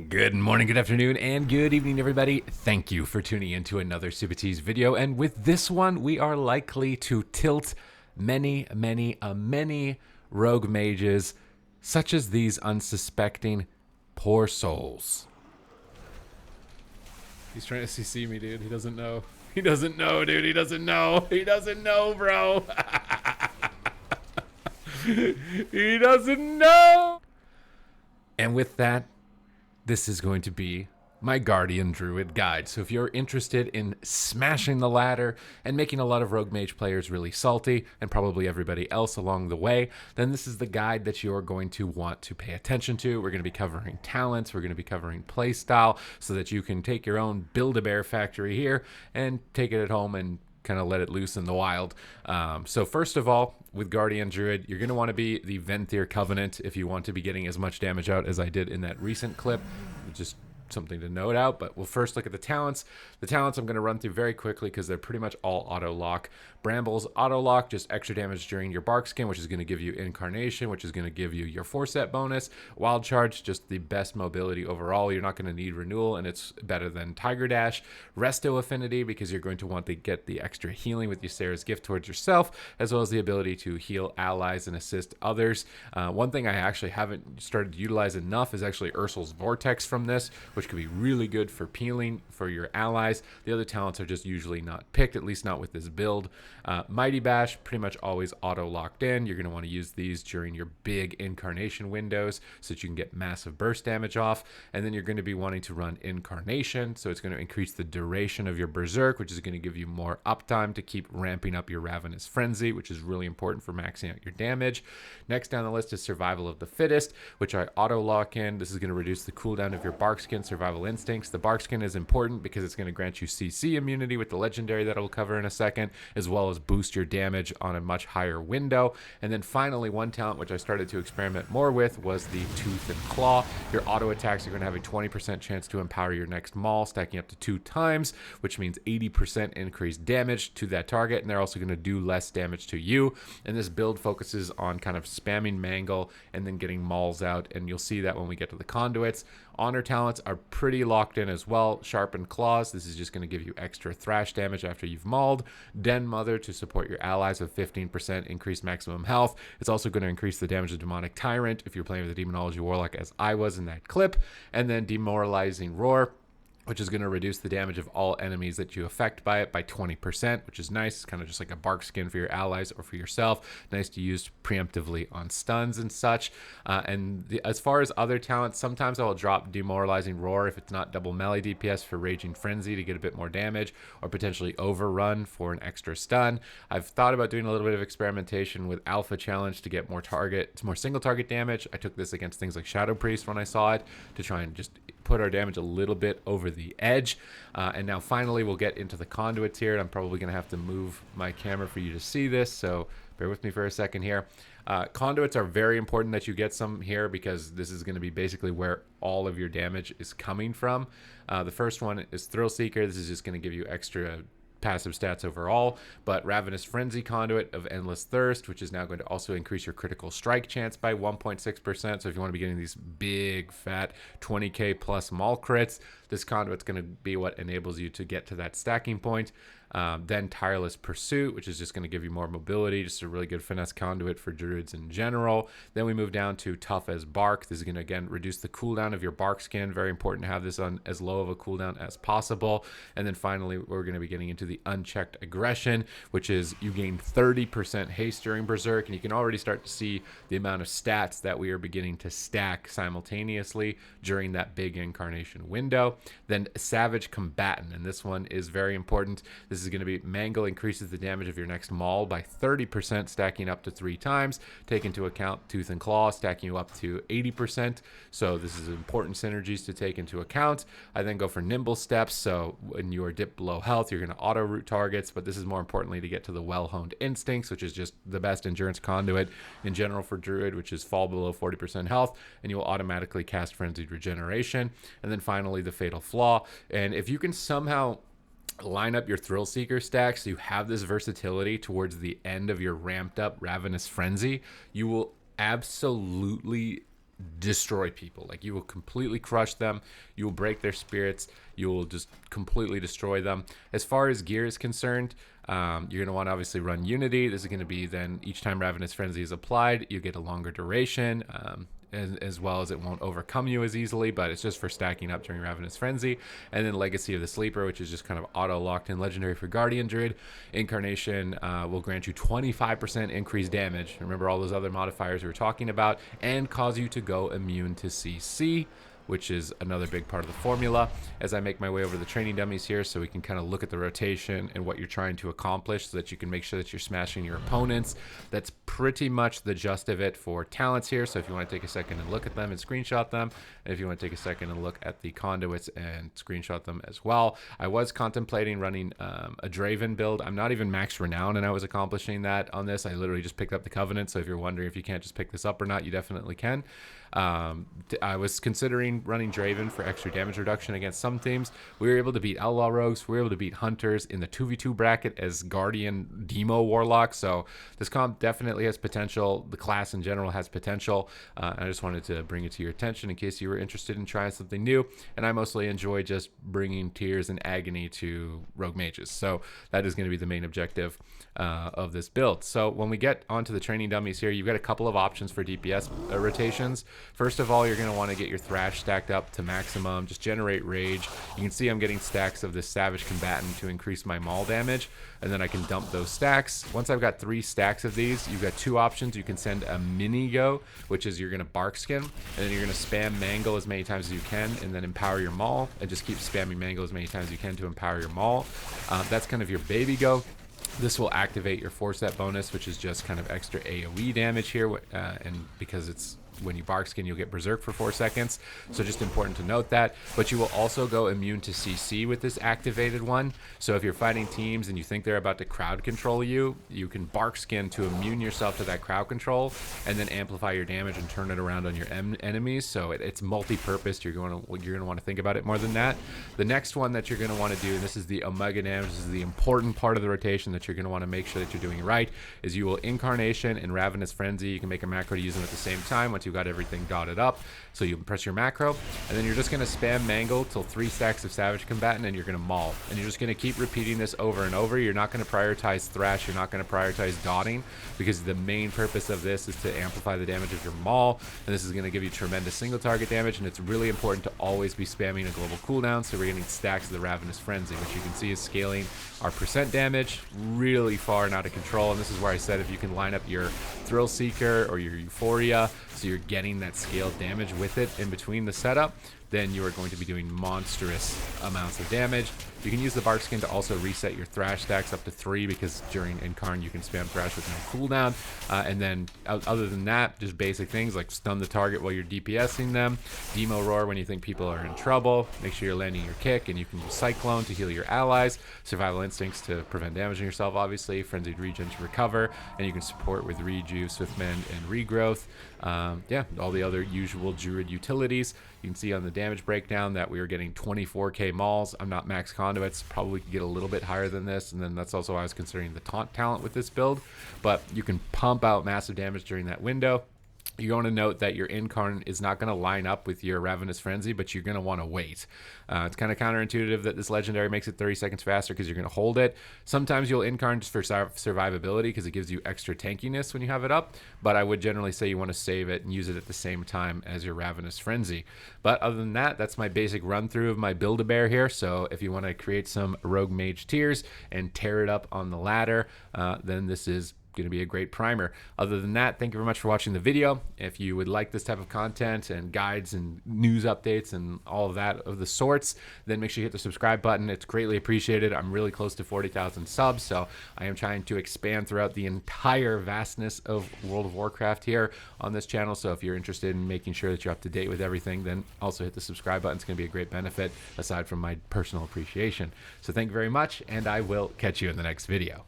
Good morning, good afternoon, and good evening, everybody. Thank you for tuning in to another Supatease video. And with this one, we are likely to tilt many rogue mages, such as these unsuspecting poor souls. He's trying to CC me, dude. He doesn't know. He doesn't know, dude. He doesn't know. He doesn't know, bro. He doesn't know. And with that, this is going to be my Guardian Druid guide. So if you're interested in smashing the ladder and making a lot of rogue mage players really salty, and probably everybody else along the way, then this is the guide that you're going to want to pay attention to. We're going to be covering talents, we're going to be covering playstyle, so that you can take your own Build-A-Bear factory here and take it at home and kind of let it loose in the wild. So first of all, with Guardian Druid, you're going to want to be the Venthyr Covenant if you want to be getting as much damage out as I did in that recent clip. Just something to note out, but we'll first look at the talents. The talents I'm going to run through very quickly because they're pretty much all auto lock. Brambles auto lock, just extra damage during your bark skin, which is going to give you Incarnation, which is going to give you your 4-set bonus. Wild Charge, just the best mobility overall. You're not going to need renewal, and it's better than Tiger Dash. Resto Affinity, because you're going to want to get the extra healing with Ysera's gift towards yourself, as well as the ability to heal allies and assist others. One thing I actually haven't started to utilize enough is actually Ursul's Vortex from this, which could be really good for peeling for your allies. The other talents are just usually not picked, at least not with this build. Mighty Bash, pretty much always auto locked in. You're going to want to use these during your big Incarnation windows so that you can get massive burst damage off. And then you're going to be wanting to run Incarnation, so it's going to increase the duration of your Berserk, which is going to give you more uptime to keep ramping up your Ravenous Frenzy, which is really important for maxing out your damage. Next down the list is Survival of the Fittest, which I auto lock in. This is going to reduce the cooldown of your Bark Skin Survival Instincts. The Bark Skin is important because it's going to grant you CC immunity with the legendary that I'll cover in a second, as well as boost your damage on a much higher window. And then finally, one talent which I started to experiment more with was the Tooth and Claw. Your auto attacks are going to have a 20% chance to empower your next maul, stacking up to 2 times, which means 80% increased damage to that target, and they're also going to do less damage to you. And this build focuses on kind of spamming Mangle and then getting mauls out, and you'll see that when we get to the Conduits. Honor talents are pretty locked in as well. Sharpened Claws, this is just going to give you extra thrash damage after you've mauled. Den Mother to support your allies with 15% increased maximum health. It's also going to increase the damage of Demonic Tyrant if you're playing with a Demonology Warlock, as I was in that clip. And then Demoralizing Roar, which is going to reduce the damage of all enemies that you affect by it by 20%, which is nice. It's kind of just like a bark skin for your allies or for yourself. Nice to use preemptively on stuns and such. As far as other talents, sometimes I will drop Demoralizing Roar if it's not double melee DPS for Raging Frenzy to get a bit more damage, or potentially Overrun for an extra stun. I've thought about doing a little bit of experimentation with Alpha Challenge to get more single target damage. I took this against things like Shadow Priest when I saw it to try and just put our damage a little bit over the edge. And now finally we'll get into the Conduits here. I'm probably going to have to move my camera for you to see this, so bear with me for a second here. Conduits are very important that you get some here, because this is going to be basically where all of your damage is coming from. The first one is Thrill Seeker. This is just going to give you extra passive stats overall, but Ravenous Frenzy Conduit of Endless Thirst, which is now going to also increase your critical strike chance by 1.6%. So if you want to be getting these big fat 20k plus maul crits, this conduit's going to be what enables you to get to that stacking point. Then Tireless Pursuit, which is just going to give you more mobility, just a really good finesse conduit for druids in general. Then we move down to Tough as Bark. This is going to, again, reduce the cooldown of your bark skin. Very important to have this on as low of a cooldown as possible. And then finally, we're going to be getting into the Unchecked Aggression, which is you gain 30% haste during Berserk, and you can already start to see the amount of stats that we are beginning to stack simultaneously during that big Incarnation window. Then Savage Combatant, and this one is very important. This is going to be Mangle increases the damage of your next maul by 30%, stacking up to 3 times. Take into account Tooth and Claw, stacking you up to 80%. So this is important synergies to take into account. I then go for Nimble Steps. So when you are dipped below health, you're going to auto root targets, but this is more importantly to get to the Well-Honed Instincts, which is just the best endurance conduit in general for Druid, which is fall below 40% health, and you will automatically cast Frenzied Regeneration. And then finally, the Fatal Flaw. And if you can somehow line up your Thrill Seeker stack so you have this versatility towards the end of your ramped up Ravenous Frenzy, you will absolutely destroy people. Like, you will completely crush them. You will break their spirits. You will just completely destroy them. As far as gear is concerned, you're going to want to obviously run Unity. This is going to be then each time Ravenous Frenzy is applied, you get a longer duration. As well as it won't overcome you as easily, but it's just for stacking up during Ravenous Frenzy. And then Legacy of the Sleeper, which is just kind of auto-locked in legendary for Guardian Druid. Incarnation will grant you 25% increased damage. Remember all those other modifiers we were talking about, and cause you to go immune to CC, which is another big part of the formula. As I make my way over the training dummies here, so we can kind of look at the rotation and what you're trying to accomplish, so that you can make sure that you're smashing your opponents. That's pretty much the gist of it for talents here. So if you want to take a second and look at them and screenshot them, and if you want to take a second and look at the conduits and screenshot them as well. I was contemplating running a Draven build. I'm not even max renown, and I was accomplishing that on this. I literally just picked up the Covenant, so if you're wondering if you can't just pick this up or not, you definitely can. I was considering running Draven for extra damage reduction against some teams. We were able to beat Outlaw Rogues. We were able to beat Hunters in the 2v2 bracket as Guardian Demo Warlock. So this comp definitely has potential. The class in general has potential. I just wanted to bring it to your attention in case you were interested in trying something new. And I mostly enjoy just bringing tears and agony to rogue mages. So that is going to be the main objective of this build. So when we get onto the training dummies here, you've got a couple of options for DPS rotations. First of all, you're going to want to get your Thrash stacked up to maximum. Just generate rage. You can see I'm getting stacks of this Savage Combatant to increase my maul damage, and then I can dump those stacks. Once I've got 3 stacks of these, you've got 2 options. You can send a mini go, which is you're going to bark skin, and then you're going to spam mangle as many times as you can, and then empower your maul, and just keep spamming mangle as many times as you can to empower your maul. That's kind of your baby go. This will activate your 4-step bonus, which is just kind of extra AoE damage here, and because it's when you bark skin, you'll get berserk for 4 seconds, so just important to note that. But you will also go immune to CC with this activated one. So if you're fighting teams and you think they're about to crowd control you, you can bark skin to immune yourself to that crowd control, and then amplify your damage and turn it around on your enemies. So it's multi-purpose. You're going to want to think about it more than that. The next one that you're going to want to do, and this is the Omega damage, this is the important part of the rotation that you're going to want to make sure that you're doing right, is you will Incarnation and Ravenous Frenzy. You can make a macro to use them at the same time once you've got everything dotted up. So you press your macro, and then you're just going to spam mangle till 3 stacks of Savage Combatant, and you're going to maul. And you're just going to keep repeating this over and over. You're not going to prioritize Thrash. You're not going to prioritize dotting, because the main purpose of this is to amplify the damage of your maul, and this is going to give you tremendous single target damage. And it's really important to always be spamming a global cooldown, so we're getting stacks of the Ravenous Frenzy, which you can see is scaling our percent damage really far and out of control. And this is where I said if you can line up your Thrill Seeker or your Euphoria, so you're getting that scaled damage with it in between the setup, then you are going to be doing monstrous amounts of damage. You can use the bark skin to also reset your Thrash stacks up to 3, because during Incarn you can spam Thrash with no cooldown. And then other than that, just basic things like stun the target while you're DPSing them, Demo Roar when you think people are in trouble, make sure you're landing your kick, and you can use Cyclone to heal your allies, Survival Instincts to prevent damaging yourself, obviously, Frenzied Regen to recover, and you can support with Rejuve, Swift Mend, and Regrowth. Yeah, all the other usual Druid utilities. You can see on the damage breakdown that we are getting 24k mauls. I'm not max conduits, probably could get a little bit higher than this, and then that's also why I was considering the taunt talent with this build. But you can pump out massive damage during that window. You're going to note that your Incarn is not going to line up with your Ravenous Frenzy, but you're going to want to wait. It's kind of counterintuitive that this legendary makes it 30 seconds faster, because you're going to hold it. Sometimes you'll Incarn just for survivability, because it gives you extra tankiness when you have it up, but I would generally say you want to save it and use it at the same time as your Ravenous Frenzy. But other than that, that's my basic run through of my Build-A-Bear here. So if you want to create some Rogue Mage tiers and tear it up on the ladder, then this is going to be a great primer. Other than that, thank you very much for watching the video. If you would like this type of content and guides and news updates and all of that of the sorts, then make sure you hit the subscribe button. It's greatly appreciated. I'm really close to 40,000 subs, so I am trying to expand throughout the entire vastness of World of Warcraft here on this channel. So if you're interested in making sure that you're up to date with everything, then also hit the subscribe button. It's going to be a great benefit aside from my personal appreciation. So thank you very much, and I will catch you in the next video.